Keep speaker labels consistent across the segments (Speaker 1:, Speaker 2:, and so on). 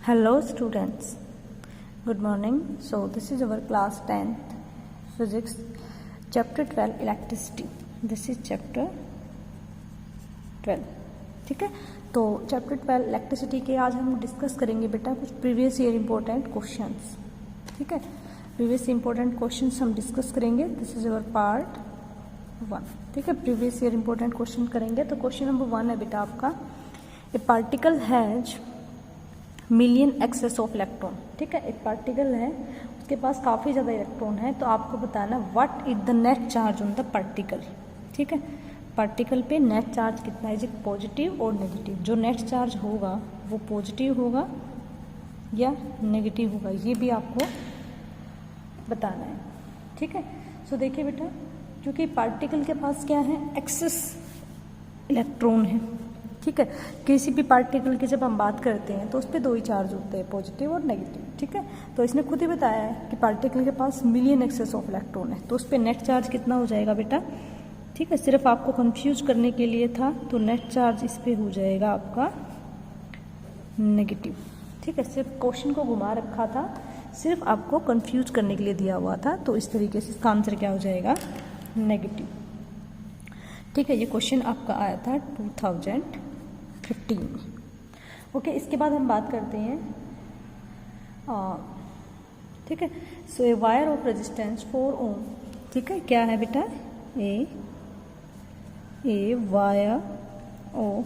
Speaker 1: Hello students, good morning. So this is our class 10th physics chapter 12 electricity. This is chapter 12. ठीक है, तो chapter 12 electricity के आज हम डिस्कस करेंगे बेटा कुछ प्रीवियस ईयर इंपॉर्टेंट क्वेश्चंस. ठीक है, प्रीवियस इंपॉर्टेंट क्वेश्चंस हम डिस्कस करेंगे. This is our part 1. ठीक है, प्रीवियस ईयर इंपॉर्टेंट क्वेश्चन करेंगे. तो क्वेश्चन नंबर 1 है बेटा आपका, a particle has million excess of electron. ठीक है, एक पार्टिकल है, उसके पास काफ़ी ज़्यादा इलेक्ट्रॉन है. तो आपको बताना what is the net charge on the particle. ठीक है, पार्टिकल पे नेट चार्ज कितना है, पॉजिटिव और नेगेटिव. जो नेट चार्ज होगा वो पॉजिटिव होगा या नेगेटिव होगा, ये भी आपको बताना है. ठीक है, सो देखिए बेटा, क्योंकि पार्टिकल के पास क्या है, एक्सेस इलेक्ट्रॉन है. ठीक है, किसी भी पार्टिकल की जब हम बात करते हैं तो उस पर दो ही चार्ज होते हैं, पॉजिटिव और नेगेटिव. ठीक है, तो इसने खुद ही बताया है कि पार्टिकल के पास मिलियन एक्सेस ऑफ इलेक्ट्रॉन है, तो उस पर नेट चार्ज कितना हो जाएगा बेटा. ठीक है, सिर्फ आपको कंफ्यूज करने के लिए था, तो नेट चार्ज इस पर हो जाएगा आपका नेगेटिव. ठीक है, सिर्फ क्वेश्चन को घुमा रखा था, सिर्फ आपको कंफ्यूज करने के लिए दिया हुआ था, तो इस तरीके से इसका आंसर क्या हो जाएगा, नेगेटिव. ठीक है, ये क्वेश्चन आपका आया था 2015 में. ओके, इसके बाद हम बात करते हैं. ठीक है, so a wire of resistance 4 ohm. ठीक है, क्या है बेटा, a wire of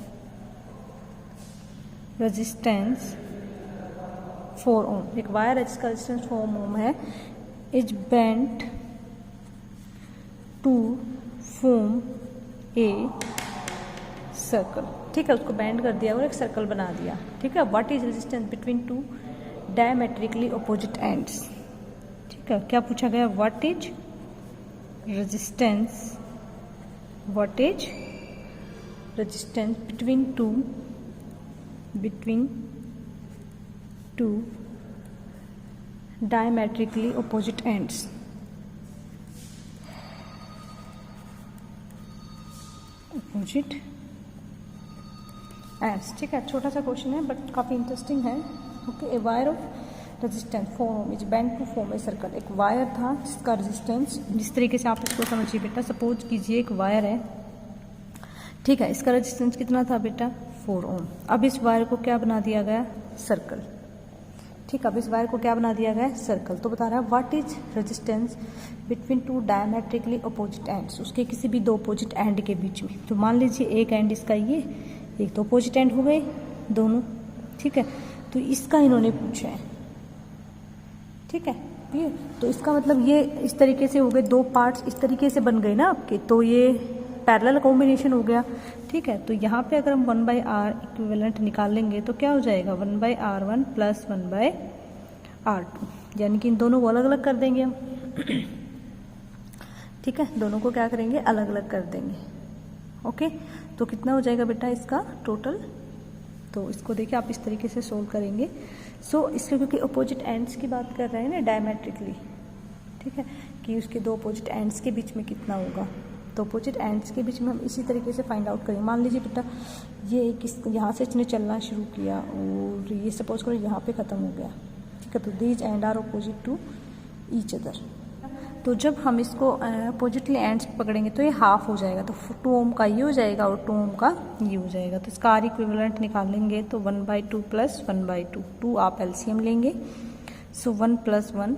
Speaker 1: resistance 4 ohm. एक वायर है जिसका रेजिस्टेंस 4 ओम है, is bent to form a circle. ठीक है, उसको बेंड कर दिया और एक सर्कल बना दिया. ठीक है, what is resistance between two diametrically opposite ends. ठीक है, क्या पूछा गया, what is resistance, what is resistance between two diametrically opposite ends. Opposite ends. ठीक है, छोटा सा क्वेश्चन है बट काफ़ी इंटरेस्टिंग है. Okay, a wire of resistance 4 ohm is bent to form a circle. एक वायर था जिसका रेजिस्टेंस, जिस तरीके से आप इसको समझिए बेटा, सपोज कीजिए एक वायर है. ठीक है, इसका रेजिस्टेंस कितना था बेटा, 4 ओम. अब इस वायर को क्या बना दिया गया, सर्कल. ठीक है, अब इस वायर को क्या बना दिया गया, सर्कल. तो बता रहा है what is resistance between two diametrically opposite ends, उसके किसी भी दो अपोजिट एंड के बीच में. तो मान लीजिए एक एंड इसका ये, एक तो अपोजिट एंड हो गए दोनों. ठीक है, तो इसका इन्होंने पूछा है. ठीक है, ये तो इसका मतलब ये इस तरीके से हो गए, दो पार्ट्स इस तरीके से बन गए ना आपके, तो ये पैरेलल कॉम्बिनेशन हो गया. ठीक है, तो यहाँ पे अगर हम 1/r इक्विवेलेंट निकालेंगे तो क्या हो जाएगा, 1/r1 प्लस 1/r2, यानी कि इन दोनों को अलग अलग कर देंगे हम. ठीक है, दोनों को क्या करेंगे, अलग अलग कर देंगे. ओके, तो कितना हो जाएगा बेटा इसका टोटल. तो इसको देखिए आप इस तरीके से सोल्व करेंगे. सो इसके क्योंकि अपोजिट एंड्स की बात कर रहे हैं ना डायमेट्रिकली. ठीक है, कि उसके दो अपोजिट एंड्स के बीच में कितना होगा, तो अपोजिट एंड्स के बीच में हम इसी तरीके से फाइंड आउट करेंगे. मान लीजिए बेटा ये एक यहाँ से इसने चलना शुरू किया और ये सपोज करो यहाँ पे ख़त्म हो गया. ठीक है, तो these end are opposite to each other. तो जब हम इसको अपोजिटली एंड्स पकड़ेंगे तो ये हाफ हो जाएगा, तो 2 ओम का ये हो जाएगा और 2 ओम का ये हो जाएगा. तो इसका आर इक्विवेलेंट निकालेंगे तो 1/2 प्लस 1/2, 2 आप एलसीएम लेंगे. सो 1 + 1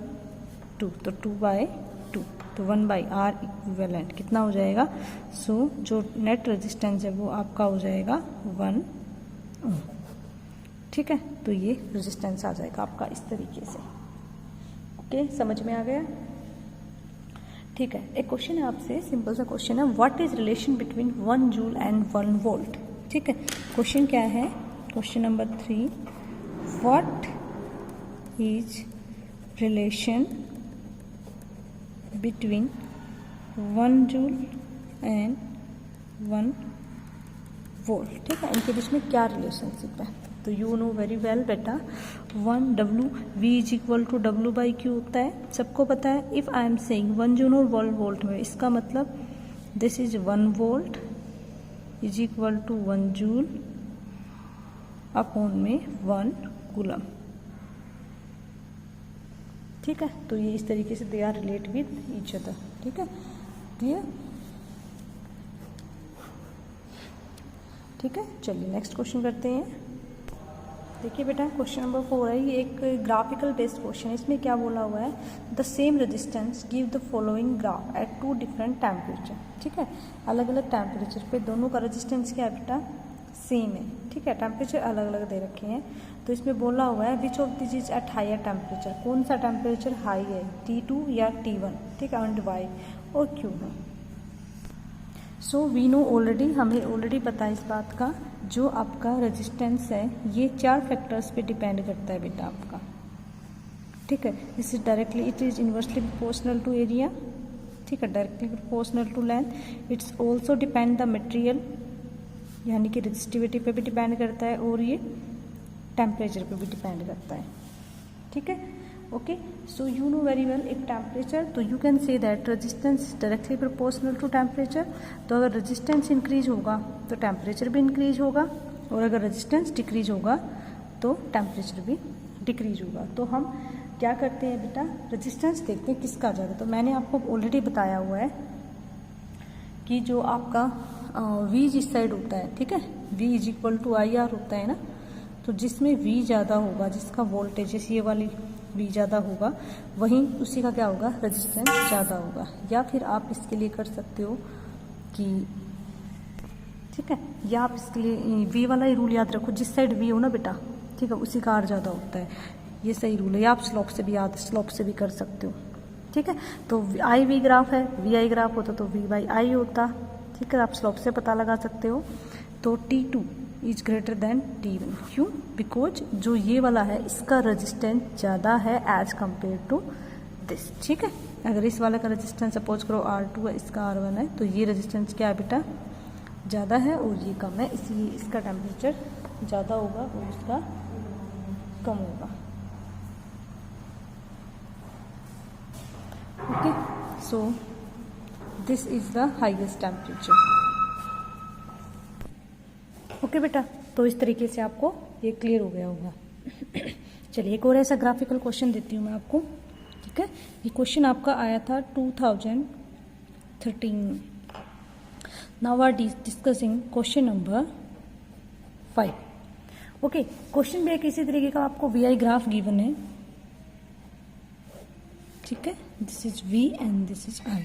Speaker 1: 2, तो 2/2, तो 1/r इक्विवेलेंट कितना हो जाएगा. सो जो नेट रेजिस्टेंस है वो आपका हो जाएगा 1 ओम. ठीक है, तो ये रेजिस्टेंस आ जाएगा आपका इस तरीके से. ओके, समझ में आ गया. ठीक है, एक क्वेश्चन है आपसे, सिंपल सा क्वेश्चन है, what is relation between 1 joule and 1 volt. ठीक है, क्वेश्चन क्या है, question number 3, what is relation between 1 joule and 1 volt. ठीक है, इनके बीच में क्या रिलेशनशिप है. तो यू नो वेरी वेल बेटा, 1 W V is equal to W/Q होता है, सबको पता है. If I am saying 1 joule और 1 वोल्ट में, इसका मतलब this is 1 volt is equal to 1 joule upon में 1 कूलम. ठीक है, तो ये इस तरीके से they are relate with each other. ठीक है, क्लियर? ठीक है, चलिए नेक्स्ट क्वेश्चन करते हैं। देखिए बेटा, क्वेश्चन नंबर 4 है, ये एक ग्राफिकल बेस्ड क्वेश्चन है। इसमें क्या बोला हुआ है, the same resistance give the following graph at 2 different temperature. ठीक है, अलग अलग टेम्परेचर पे दोनों का रेजिस्टेंस क्या है बेटा, सेम है। ठीक है, टेम्परेचर अलग अलग दे रखे हैं। तो इसमें बोला हुआ है which of this is at higher temperature, कौन सा टेम्परेचर हाई है, T2 या T1। ठीक है, एंड वाई और क्यों है। सो वी नो ऑलरेडी, हमें ऑलरेडी पता है इस बात का, जो आपका रेजिस्टेंस है ये 4 फैक्टर्स पे डिपेंड करता है बेटा आपका। ठीक है, this is directly, it is inversely proportional to area. ठीक है, directly proportional to length. It's also depend the material, यानी कि रेजिस्टिविटी पे भी डिपेंड करता है, और ये टेम्परेचर पे भी डिपेंड करता है। ठीक है, okay. So you know very well, if temperature, तो you can say that resistance directly proportional to temperature. तो अगर रेजिस्टेंस इंक्रीज होगा तो टेम्परेचर भी इंक्रीज होगा, और अगर रेजिस्टेंस डिक्रीज होगा तो टेम्परेचर भी डिक्रीज होगा। तो हम क्या करते हैं बेटा, रेजिस्टेंस देखते हैं किसका ज़्यादा। तो मैंने आपको ऑलरेडी बताया हुआ है कि जो आपका V जिस साइड होता है, ठीक है, V is equal to IR होता है ना, तो जिसमें V ज़्यादा होगा, जिसका वोल्टेज ये वाली V ज़्यादा होगा, वहीं उसी का क्या होगा, रेजिस्टेंस ज़्यादा होगा। या फिर आप इसके लिए कर सकते हो कि, ठीक है, या आप इसके लिए V वाला ही रूल याद रखो, जिस साइड V हो ना बेटा, ठीक है, उसी का R ज़्यादा होता है, ये सही रूल है। या आप स्लोप से भी स्लोप से भी कर सकते हो। ठीक है, तो IV ग्राफ है, VI ग्राफ होता तो V/I होता। ठीक है, आप स्लोप से पता लगा सकते हो। तो T2 is greater then T1, क्यों, बिकॉज जो ये वाला है इसका रेजिस्टेंस ज़्यादा है एज कम्पेयर टू दिस। ठीक है, अगर इस वाले का रेजिस्टेंस सपोज करो R2 है, इसका R1 है, तो ये रेजिस्टेंस क्या है बेटा, ज़्यादा है और ये कम है, इसलिए इसका टेम्परेचर ज़्यादा होगा और इसका कम होगा। Okay, so this is the highest temperature. Okay बेटा, तो इस तरीके से आपको ये क्लियर हो गया होगा। चलिए एक और ऐसा ग्राफिकल क्वेश्चन देती हूँ मैं आपको। ठीक है, ये क्वेश्चन आपका आया था 2013 में। Now are discussing question number 5। Okay, question भी एक इसी तरीके का, आपको VI ग्राफ गिवन है। ठीक है, this is V and this is I।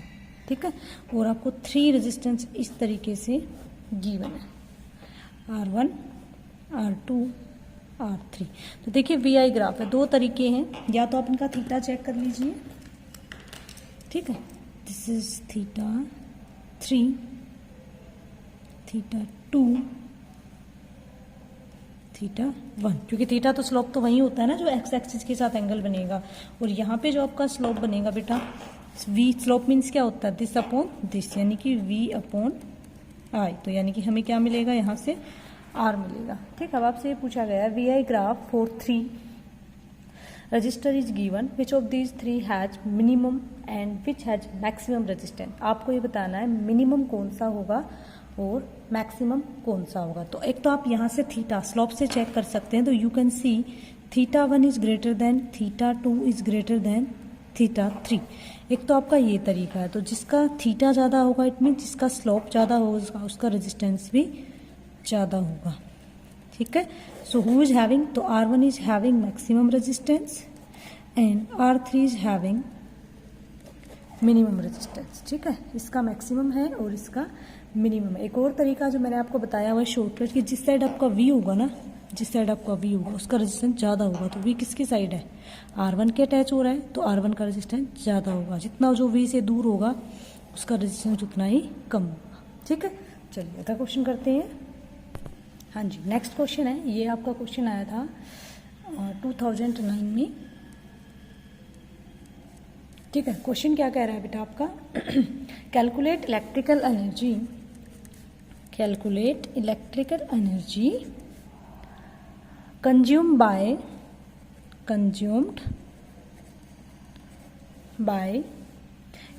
Speaker 1: ठीक है, और आपको 3 रेजिस्टेंस इस तरीके से गिवन है, R1, R2, R3। तो देखिए VI ग्राफ है, 2 तरीके हैं, या तो आप इनका थीटा चेक कर लीजिए। ठीक है, दिस इज θ3, θ2, θ1, क्योंकि थीटा तो स्लोप तो वही होता है ना जो एक्स एक्सिस के साथ एंगल बनेगा, और यहाँ पे जो आपका स्लोप बनेगा बेटा, V स्लोप मीन्स क्या होता है, दिस अपॉन दिस, यानी कि V अपॉन I। तो यानी कि हमें क्या मिलेगा, यहाँ से R मिलेगा। ठीक, अब आपसे ये पूछा गया है VI graph for 3 register is given, which of these 3 has minimum and which has maximum resistance. आपको ये बताना है मिनिमम कौन सा होगा और मैक्सिमम कौन सा होगा। तो एक तो आप यहाँ से थीटा स्लोप से चेक कर सकते हैं, तो you can see θ1 is greater than, θ2 is greater than θ3। एक तो आपका ये तरीका है, तो जिसका थीटा ज़्यादा होगा इट मीन जिसका स्लोप ज़्यादा होगा उसका रेजिस्टेंस भी ज़्यादा होगा। ठीक है, सो हु इज हैविंग, तो R1 is having maximum resistance and R3 is having minimum resistance. ठीक है, इसका मैक्सिमम है और इसका मिनिमम है। एक और तरीका जो मैंने आपको बताया हुआ है शॉर्टकट, कि जिस साइड आपका V होगा ना, जिस साइड आपका V होगा उसका रेजिस्टेंस ज़्यादा होगा। तो V किसकी साइड है, R1 के अटैच हो रहा है, तो R1 का रेजिस्टेंस ज़्यादा होगा। जितना जो V से दूर होगा उसका रेजिस्टेंस उतना ही कम होगा। ठीक है, चलिए अगला क्वेश्चन करते हैं। हाँ जी, नेक्स्ट क्वेश्चन है, ये आपका क्वेश्चन आया था 2009 में। ठीक है, क्वेश्चन क्या कह रहा है बेटा आपका, calculate electrical energy, calculate electrical energy consumed by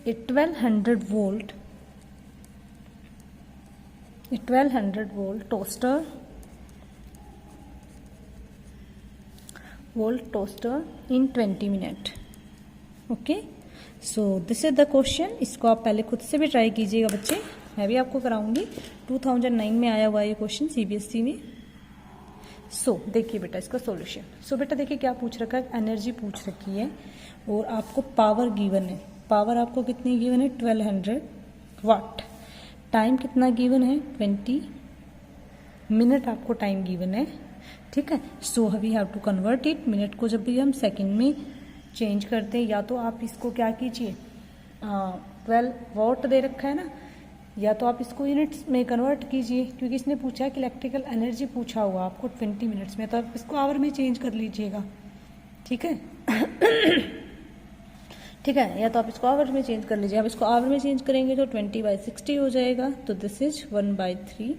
Speaker 1: a 1200 volt toaster in 20 minutes। Okay, so this is the question. इसको आप पहले खुद से भी ट्राई कीजिएगा बच्चे, मैं भी आपको कराऊंगी। 2009 में आया हुआ ये क्वेश्चन सीबीएसई में। सो देखिए बेटा इसका सॉल्यूशन। सो बेटा देखिए क्या पूछ रखा है, एनर्जी पूछ रखी है और आपको पावर गिवन है। पावर आपको कितनी गिवन है, 1200 वाट। टाइम कितना गिवन है, 20 मिनट आपको टाइम गिवन है, ठीक है। So we have to convert it, minute को जब भी हम सेकंड में चेंज करते हैं, या तो आप इसको क्या कीजिए, 12 वॉट दे रखा है ना, या तो आप इसको यूनिट्स में कन्वर्ट कीजिए, क्योंकि इसने पूछा है कि इलेक्ट्रिकल एनर्जी पूछा हुआ आपको 20 मिनट्स में, तो आप इसको आवर में चेंज कर लीजिएगा, ठीक है। ठीक है, या तो आप इसको आवर में चेंज कर लीजिए। आप इसको आवर में चेंज करेंगे तो 20/60 हो जाएगा, तो दिस इज 1/3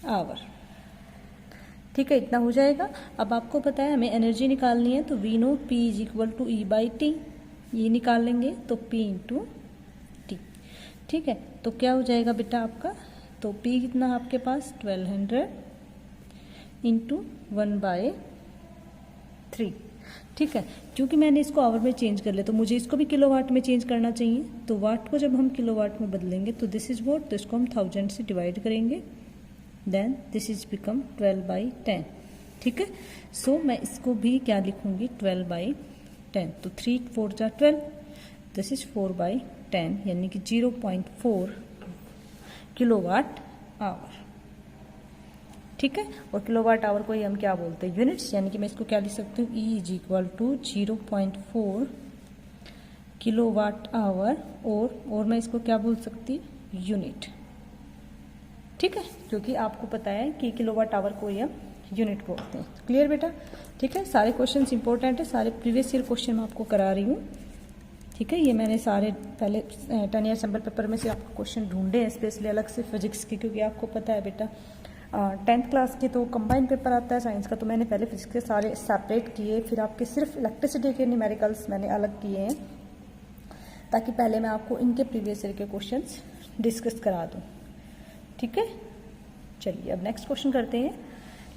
Speaker 1: आवर, ठीक है, इतना हो जाएगा। अब आपको पता है हमें एनर्जी निकालनी है, तो we know P is equal to E/T, ये निकाल लेंगे तो P इंटू टी, ठीक है। तो क्या हो जाएगा बेटा आपका, तो P कितना आपके पास 1200 इंटू 1/3, ठीक है। क्योंकि मैंने इसको आवर में चेंज कर लिया तो मुझे इसको भी किलोवाट में चेंज करना चाहिए, तो वाट को जब हम किलोवाट में बदलेंगे तो दिस इज वॉट, तो इसको हम 1000 से डिवाइड करेंगे, देन दिस इज बिकम 12/10, ठीक है। सो मैं इसको भी क्या लिखूंगी, 12/10, तो 3 4 जा 12, दिस इज 4/10, यानी कि 0.4 किलोवाट आवर, ठीक है। और किलोवाट आवर को ही हम क्या बोलते हैं, यूनिट्स, यानी कि मैं इसको क्या लिख सकती हूँ, E is equal to 0.4 kilowatt hour, और मैं इसको क्या बोल सकती हूँ, यूनिट, ठीक है, क्योंकि आपको पता है कि किलोवाट आवर को हम यूनिट बोलते हैं। क्लियर बेटा, ठीक है। सारे क्वेश्चंस इंपॉर्टेंट है, सारे प्रीवियस ईयर क्वेश्चन मैं आपको करा रही हूँ, ठीक है। ये मैंने सारे पहले 10 ईयर सैम्पल पेपर में से आपको क्वेश्चन ढूंढे हैं स्पेशली अलग से फिजिक्स के, क्योंकि आपको पता है बेटा 10th क्लास के तो कंबाइंड पेपर आता है साइंस का, तो मैंने पहले फिजिक्स के सारे सेपरेट किए, फिर आपके सिर्फ इलेक्ट्रिसिटी के न्यूमेरिकल्स मैंने अलग किए हैं, ताकि पहले मैं आपको इनके प्रीवियस ईयर के क्वेश्चंस डिस्कस करा दूँ, ठीक है। चलिए अब नेक्स्ट क्वेश्चन करते हैं।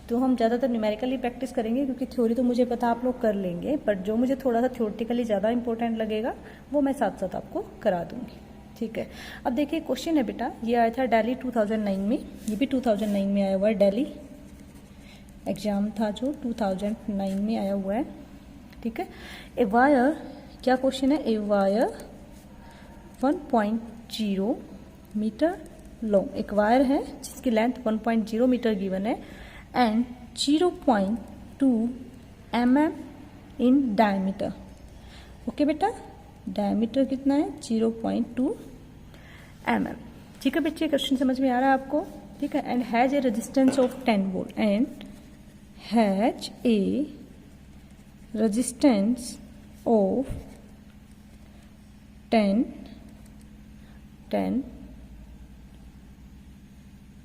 Speaker 1: तो हम ज़्यादातर न्यूमेरिकली प्रैक्टिस करेंगे, क्योंकि थ्योरी तो मुझे पता आप लोग कर लेंगे, बट जो मुझे थोड़ा सा थ्योरेटिकली ज़्यादा इंपॉर्टेंट लगेगा वो मैं साथ साथ आपको करा दूंगी, ठीक है। अब देखिए क्वेश्चन है बेटा, ये आया था दिल्ली 2009 में, ये भी 2009 में आया हुआ है, दिल्ली एग्जाम था जो 2009 में आया हुआ है, ठीक है। ए वायर, क्या क्वेश्चन है, ए वायर 1.0 मीटर लॉन्ग, एक वायर है जिसकी लेंथ 1.0 मीटर गिवन है and 0.2 mm in diameter, okay बेटा, डायमीटर कितना है 0.2 mm, ठीक है बच्चे, क्वेश्चन समझ में आ रहा है आपको, ठीक है। And has a resistance of 10 volt, and has a resistance of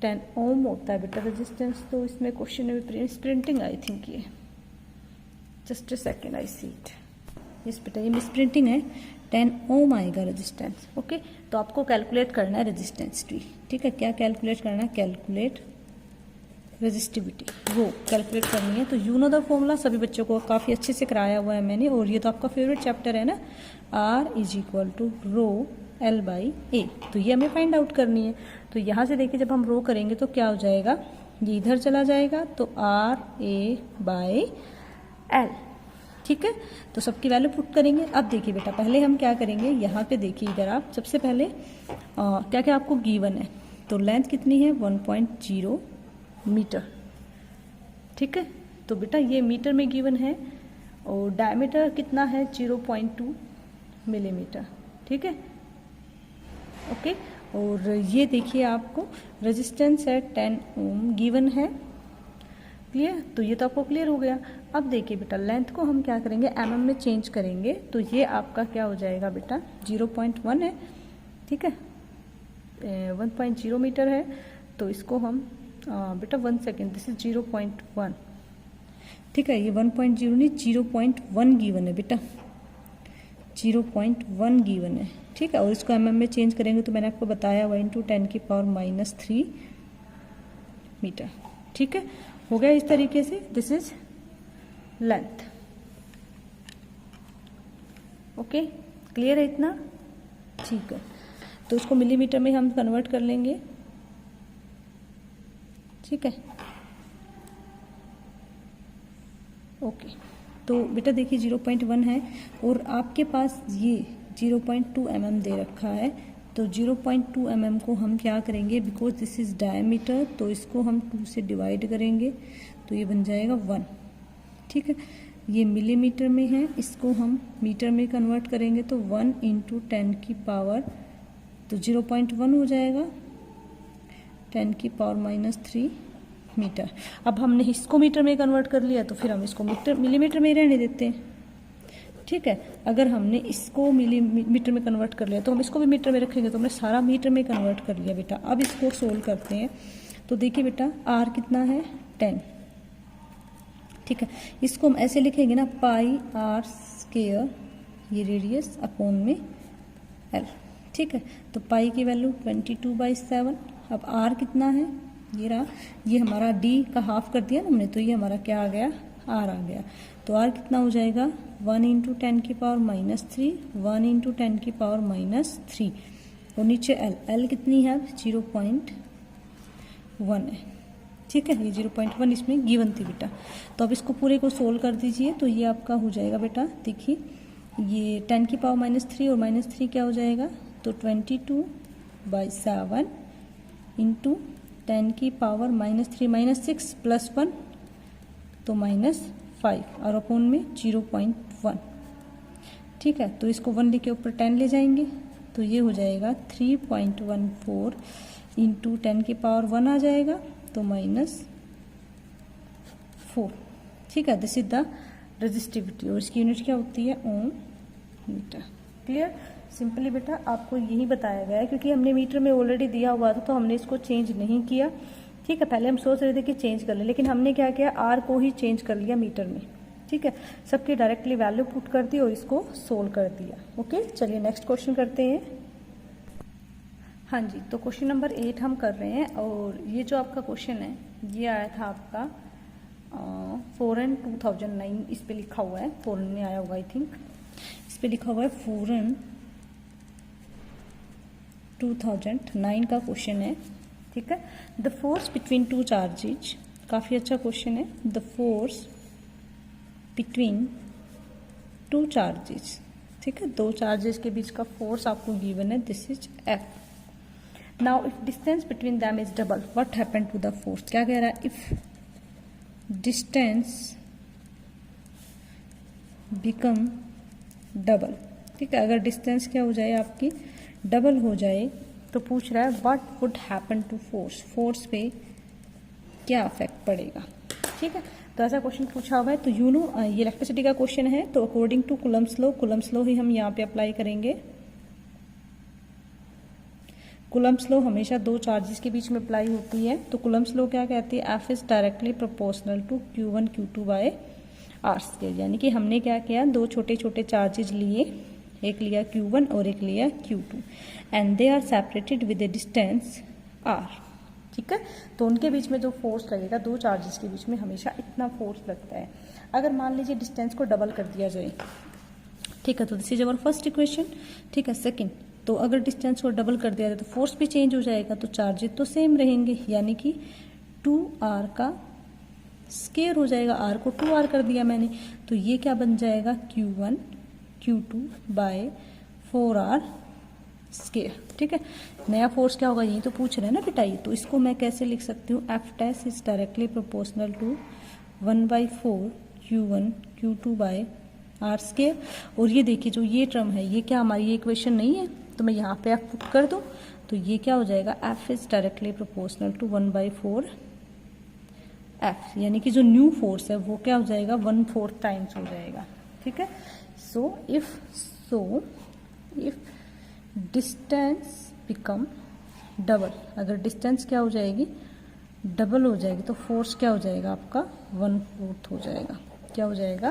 Speaker 1: 10 ओम होता है बेटा रेजिस्टेंस, तो इसमें क्वेश्चन में मिसप्रिंटिंग आई थिंक, ये just a second I see it, yes बेटा ये मिसप्रिंटिंग है, 10 ओम आएगा रेजिस्टेंस, ओके। तो आपको कैलकुलेट करना है रेजिस्टेंस टी, ठीक है। क्या कैलकुलेट करना है, कैलकुलेट रेजिस्टिविटी, वो कैलकुलेट करनी है। तो यू नो द फॉर्मूला, सभी बच्चों को काफ़ी अच्छे से कराया हुआ है मैंने, और ये तो आपका फेवरेट चैप्टर है ना, R is equal to rho L/A, तो ये हमें फाइंड आउट करनी है। तो यहाँ से देखिए जब हम रो करेंगे तो क्या हो जाएगा, ये इधर चला जाएगा, तो RA/L, ठीक है। तो सबकी वैल्यू पुट करेंगे। अब देखिए बेटा पहले हम क्या करेंगे, यहाँ पे देखिए इधर आप सबसे पहले क्या क्या आपको गिवन है, तो लेंथ कितनी है 1.0 मीटर, ठीक है। तो बेटा ये मीटर में गिवन है, और डायमीटर कितना है 0.2 मिलीमीटर, ठीक है, ओके। और ये देखिए आपको रेजिस्टेंस है 10 ओम गिवन है, क्लियर, तो ये तो आपको क्लियर हो गया। अब देखिए बेटा लेंथ को हम क्या करेंगे, mm में चेंज करेंगे, तो ये आपका क्या हो जाएगा बेटा 0.1 है, ठीक है, 1.0 मीटर है, तो इसको हम बेटा 1 सेकेंड, दिस इज 0.1, ठीक है, ये 1.0 नहीं 0.1 गिवन है बेटा, 0.1 गिवन है, ठीक है। और इसको mm में चेंज करेंगे तो मैंने आपको बताया 1 × 10⁻³ मीटर, ठीक है, हो गया इस तरीके से, this is length, okay. Okay, clear है इतना? ठीक है, तो इसको मिलीमीटर में हम कन्वर्ट कर लेंगे। ठीक है, ओके। तो बेटा देखिए 0.1 है और आपके पास ये 0.2 mm दे रखा है, तो 0.2 mm को हम क्या करेंगे, बिकॉज दिस इज डायमीटर, तो इसको हम 2 से डिवाइड करेंगे, तो ये बन जाएगा 1। ठीक है, ये मिलीमीटर में है, इसको हम मीटर में कन्वर्ट करेंगे, तो 1 × 10 की पावर, तो 0.1 हो जाएगा 10 की पावर -3 मीटर। अब हमने इसको मीटर में कन्वर्ट कर लिया, तो फिर हम इसको मिलीमीटर में ही रहने देते हैं। ठीक है, अगर हमने इसको मिलीमीटर में कन्वर्ट कर लिया तो हम इसको भी मीटर में रखेंगे, तो हमने सारा मीटर में कन्वर्ट कर लिया बेटा। अब इसको सोल्व करते हैं, तो देखिए बेटा r कितना है 10। ठीक है, इसको हम ऐसे लिखेंगे ना, πr², ये रेडियस अपॉन में l। ठीक है, तो पाई की वैल्यू 22/7। अब r कितना है, ये रहा, ये हमारा d का हाफ कर दिया ना हमने, तो ये हमारा क्या आ गया, r आ गया। तो r कितना हो जाएगा 1 × 10 की पावर -3, 1 × 10 की पावर -3, और नीचे l कितनी है, 0.1 है। ठीक है, ये 0.1 इसमें गिवन थी बेटा। तो अब इसको पूरे को सोल्व कर दीजिए, तो ये आपका हो जाएगा बेटा, देखिए ये 10 की पावर -3 और -3 क्या हो जाएगा, तो 22/7 × 10 की पावर -3 -6 + 1, तो -5, और अपॉन में 0.1। ठीक है, तो इसको 1 लिखे ऊपर 10 ले जाएंगे, तो ये हो जाएगा 3.14 × 10 की पावर 1 आ जाएगा, तो -4। ठीक है, दिस इज द रेजिस्टिविटी, और इसकी यूनिट क्या होती है, ओम मीटर। क्लियर? सिंपली बेटा आपको यही बताया गया है, क्योंकि हमने मीटर में ऑलरेडी दिया हुआ था, तो हमने इसको चेंज नहीं किया। ठीक है, पहले हम सोच रहे थे कि चेंज कर ले, लेकिन हमने क्या किया, r को ही चेंज कर लिया मीटर में। ठीक है, सबकी डायरेक्टली वैल्यू पुट कर दी और इसको सोल्व कर दिया। ओके, चलिए नेक्स्ट क्वेश्चन करते हैं। हाँ जी, तो क्वेश्चन नंबर 8 हम कर रहे हैं, और ये जो आपका क्वेश्चन है ये आया था आपका फॉरेन 2009, इस पे लिखा हुआ है, फॉरेन में आया होगा आई थिंक, इस पे लिखा हुआ है फॉरेन 2009 का क्वेश्चन है। ठीक है, the force between two charges, काफ़ी अच्छा क्वेश्चन है। The force between two charges, ठीक है, दो चार्जेस के बीच का फोर्स आपको गिवन है, this is F। Now if distance between them is double, what happen to the force, क्या कह रहा है, इफ डिस्टेंस बिकम डबल। ठीक है, अगर डिस्टेंस क्या हो जाए आपकी डबल हो जाए, तो पूछ रहा है what would happen to force, force पे क्या इफेक्ट पड़ेगा। ठीक है, तो ऐसा क्वेश्चन पूछा हुआ है। तो यू नो ये इलेक्ट्रिसिटी का क्वेश्चन है, तो अकॉर्डिंग टू कूलम्ब्स लॉ ही हम यहाँ पे अप्लाई करेंगे। कूलम्ब्स लॉ हमेशा दो चार्जेस के बीच में अप्लाई होती है। तो कूलम्ब्स लॉ क्या कहती है, F is directly proportional to Q1 Q2 by r²। यानी कि हमने क्या किया, दो छोटे छोटे चार्जेस लिए, एक लिया Q1 और एक लिया Q2, and they are separated with a distance r। ठीक है, तो उनके बीच में जो फोर्स लगेगा, दो चार्जेस के बीच में हमेशा इतना फोर्स लगता है। अगर मान लीजिए डिस्टेंस को डबल कर दिया जाए, ठीक है, तो this is our first equation. ठीक है, सेकंड, तो अगर डिस्टेंस को डबल कर दिया जाए तो फोर्स भी चेंज हो जाएगा, तो चार्जेस तो सेम रहेंगे, यानी कि 2r का स्क्वायर हो जाएगा। r को 2r कर दिया मैंने, तो ये क्या बन जाएगा, Q1 Q2 bye 4r square. ठीक है, नया फोर्स क्या होगा, यही तो पूछ रहे हैं ना बेटा। ये तो इसको मैं कैसे लिख सकती हूँ, F dash is directly proportional to 1/4 Q1 Q2 by r square. और ये देखिए जो ये टर्म है, ये क्या हमारी ये इक्वेशन नहीं है, तो मैं यहाँ पे F पुट कर दूँ, तो ये क्या हो जाएगा, F is directly proportional to 1/4 F, यानी कि जो न्यू फोर्स है वो क्या हो जाएगा, 1/4 टाइम्स हो जाएगा। ठीक है, so if distance become double, अगर डिस्टेंस क्या हो जाएगी, डबल हो जाएगी, तो फोर्स क्या हो जाएगा आपका, 1/4 हो जाएगा। क्या हो जाएगा,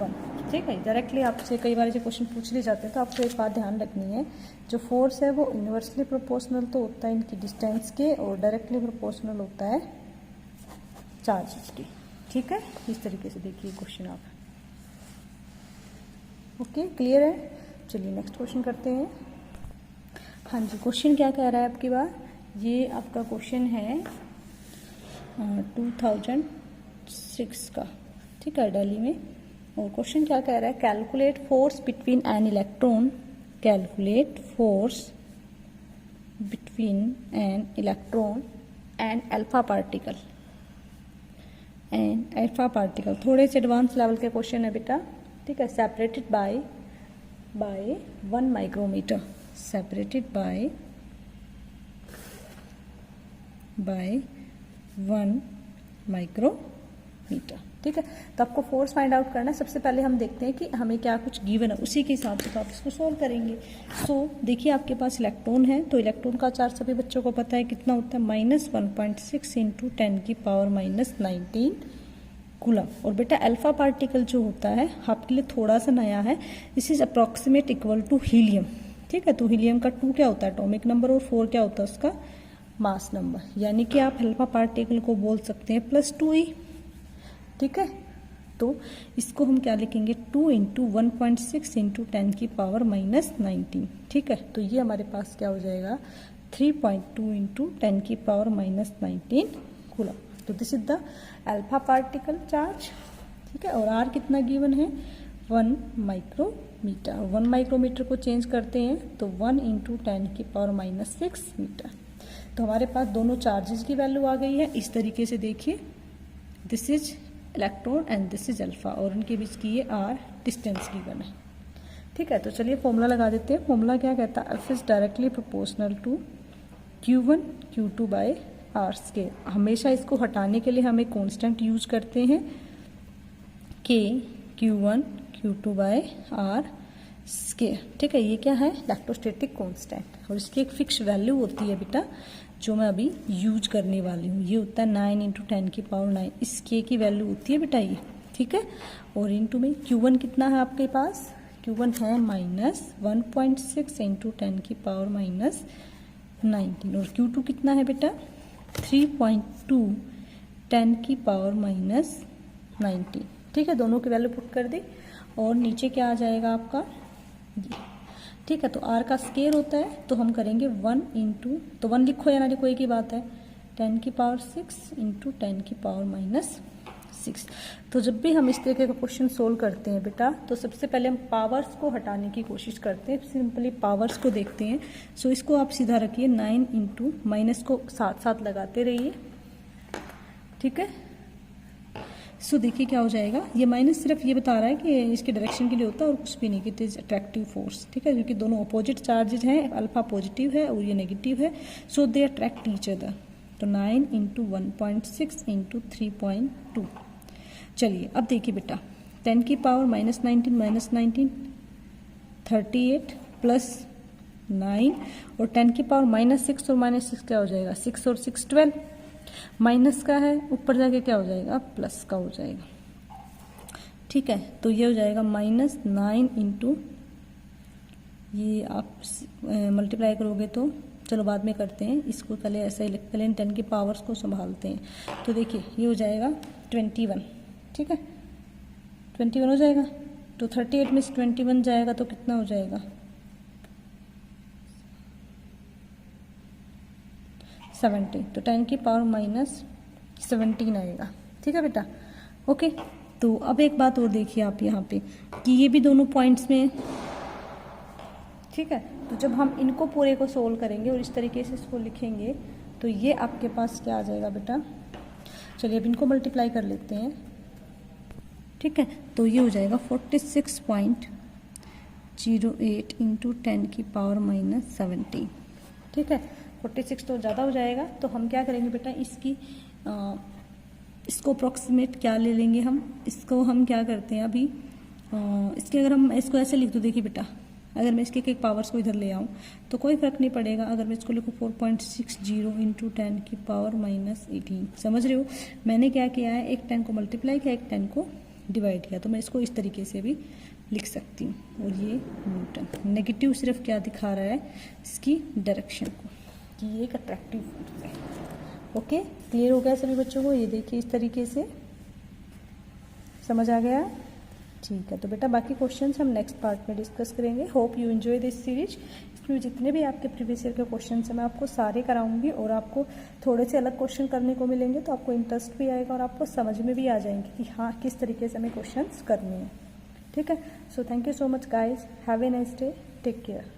Speaker 1: 1। ठीक है, डायरेक्टली आपसे कई बार जो क्वेश्चन पूछ लिए जाते हैं, तो आपको एक बात ध्यान रखनी है, जो फोर्स है वो इन्वर्सली प्रोपोर्शनल तो होता है इनकी डिस्टेंस के, और डायरेक्टली प्रोपोर्शनल होता है चार्जेस की। ठीक है, इस तरीके से देखिए क्वेश्चन आप। ओके, क्लियर है। चलिए नेक्स्ट क्वेश्चन करते हैं। हाँ जी, क्वेश्चन क्या कह रहा है आपकी बात, ये आपका क्वेश्चन है 2006 का, ठीक है, दिल्ली में। और क्वेश्चन क्या कह रहा है, calculate force between an electron, calculate force between an electron and alpha particle, and alpha particle. थोड़े से एडवांस लेवल के क्वेश्चन है बेटा, ठीक है। Separated by 1 micrometre, separated by 1 micrometre, ठीक है। तो आपको फोर्स फाइंड आउट करना है। सबसे पहले हम देखते हैं कि हमें क्या कुछ गिवन है, उसी के हिसाब से तो आप इसको सोल्व करेंगे। सो देखिए आपके पास इलेक्ट्रॉन है, तो इलेक्ट्रॉन का चार्ज सभी बच्चों को पता है कितना होता है, -1.6 इंटू 10⁻⁻19 कूलम। और बेटा अल्फा पार्टिकल जो होता है आपके लिए थोड़ा सा नया है, this is approximate equal to helium, ठीक है। तो हीलियम का 2 क्या होता है, एटॉमिक नंबर, और 4 क्या होता है उसका मास नंबर, यानी कि आप अल्फा पार्टिकल को बोल सकते हैं +2e, ठीक है। तो इसको हम क्या लिखेंगे, 2 इंटू 1.6 इंटू 10⁻⁻19, ठीक है। तो ये हमारे पास क्या हो जाएगा, 3.2 इंटू 10⁻⁻19 कूलम। तो this is the alpha particle charge, ठीक है। और आर कितना गिवन है, 1 माइक्रोमीटर। 1 माइक्रोमीटर को चेंज करते हैं तो 1 इंटू 10⁻⁻6 मीटर। तो हमारे पास दोनों चार्जेस की वैल्यू आ गई है। इस तरीके से देखिए, this is electron and this is alpha, और उनके बीच की ये आर डिस्टेंस गिवन है, ठीक है। तो चलिए फॉर्मूला लगा देते हैं। फॉर्मूला क्या कहता है, F is directly proportional to Q1 Q2 by r square. हमेशा इसको हटाने के लिए हमें कांस्टेंट यूज करते हैं, K Q1 Q2 by r square, ठीक है। ये क्या है, इलेक्ट्रोस्टैटिक कांस्टेंट, और इसकी एक फिक्स वैल्यू होती है बेटा, जो मैं अभी यूज करने वाली हूँ। ये होता है 9 इंटू 10⁹, इस K की वैल्यू होती है बेटा ये, ठीक है। और इंटू में Q1 कितना है आपके पास, Q1 है -1.6 इंटू 10⁻⁻19, और Q2 कितना है बेटा 3.2 10⁻⁻19, ठीक है। दोनों की वैल्यू पुट कर दी, और नीचे क्या आ जाएगा आपका, ठीक है। तो आर का स्केयर होता है, तो हम करेंगे 1 इंटू, तो 1 लिखो या ना लिखो एक ही बात है, 10⁻6 इंटू 10⁻⁻6। तो जब भी हम इस तरीके का क्वेश्चन सोल्व करते हैं बेटा, तो सबसे पहले हम पावर्स को हटाने की कोशिश करते हैं, सिंपली पावर्स को देखते हैं। सो इसको आप सीधा रखिए, 9 इंटू माइनस को साथ साथ लगाते रहिए, ठीक है। सो देखिए क्या हो जाएगा, ये माइनस सिर्फ ये बता रहा है कि इसके डायरेक्शन के लिए होता है, और कुछ भी नहीं, इट इज अट्रैक्टिव फोर्स, ठीक है। क्योंकि दोनों अपोजिट चार्जेज हैं, अल्फा पॉजिटिव है और ये नेगेटिव है, सो दे अट्रैक्ट ईच अदर। तो 9 इंटू 1.6 इंटू 3.2। चलिए अब देखिए बेटा, 10⁻⁻19 38 प्लस 9, और 10⁻⁻6 और -6 क्या हो जाएगा, 6 और 6 12, माइनस का है, ऊपर जाके क्या हो जाएगा, प्लस का हो जाएगा, ठीक है। तो ये हो जाएगा -9 इंटू, ये आप मल्टीप्लाई करोगे तो, चलो बाद में करते हैं, इसको पहले ऐसा ही लिखते हैं, 10 की पावर्स को संभालते हैं। तो देखिए ये हो जाएगा 21, ठीक है, 21 हो जाएगा। तो 38 में से 21 जाएगा तो कितना हो जाएगा, 70। तो 10⁻⁻17 आएगा, ठीक है बेटा, ओके। तो अब एक बात और देखिए आप यहाँ पे, कि ये भी दोनों पॉइंट्स में, ठीक है। तो जब हम इनको पूरे को सोल्व करेंगे और इस तरीके से इसको लिखेंगे, तो ये आपके पास क्या आ जाएगा बेटा, चलिए अब इनको मल्टीप्लाई कर लेते हैं, ठीक है। तो ये हो जाएगा 46.08 इंटू 10⁻⁻17, ठीक है। 46 तो ज़्यादा हो जाएगा, तो हम क्या करेंगे बेटा, इसको अप्रॉक्सीमेट क्या ले लेंगे हम, इसको हम क्या करते हैं अभी, इसके अगर हम इसको ऐसे लिख दो, देखिए बेटा, अगर मैं इसके एक पावर्स को इधर ले आऊँ तो कोई फ़र्क नहीं पड़ेगा। अगर मैं इसको लिखूँ 4.60 इंटू 10⁻⁻18, समझ रहे हो, मैंने क्या किया है, एक 10 को मल्टीप्लाई किया, एक 10 को डिवाइड किया, तो मैं इसको इस तरीके से भी लिख सकती हूँ। और ये न्यूटन, नेगेटिव सिर्फ क्या दिखा रहा है, इसकी डायरेक्शन को, कि ये एक अट्रैक्टिव फोर्स है। ओके, क्लियर हो गया सभी बच्चों को, ये देखिए इस तरीके से समझ आ गया, ठीक है, तो बेटा बाकी क्वेश्चंस हम नेक्स्ट पार्ट में डिस्कस करेंगे। Hope you enjoy this series. इसमें जितने भी आपके प्रीवियस ईयर के क्वेश्चन हैं मैं आपको सारे कराऊंगी और आपको थोड़े से अलग क्वेश्चन करने को मिलेंगे, तो आपको इंटरेस्ट भी आएगा और आपको समझ में भी आ जाएंगे कि हाँ किस तरीके से हमें क्वेश्चन करने हैं। ठीक है, so thank you so much guys, have a nice day, take care.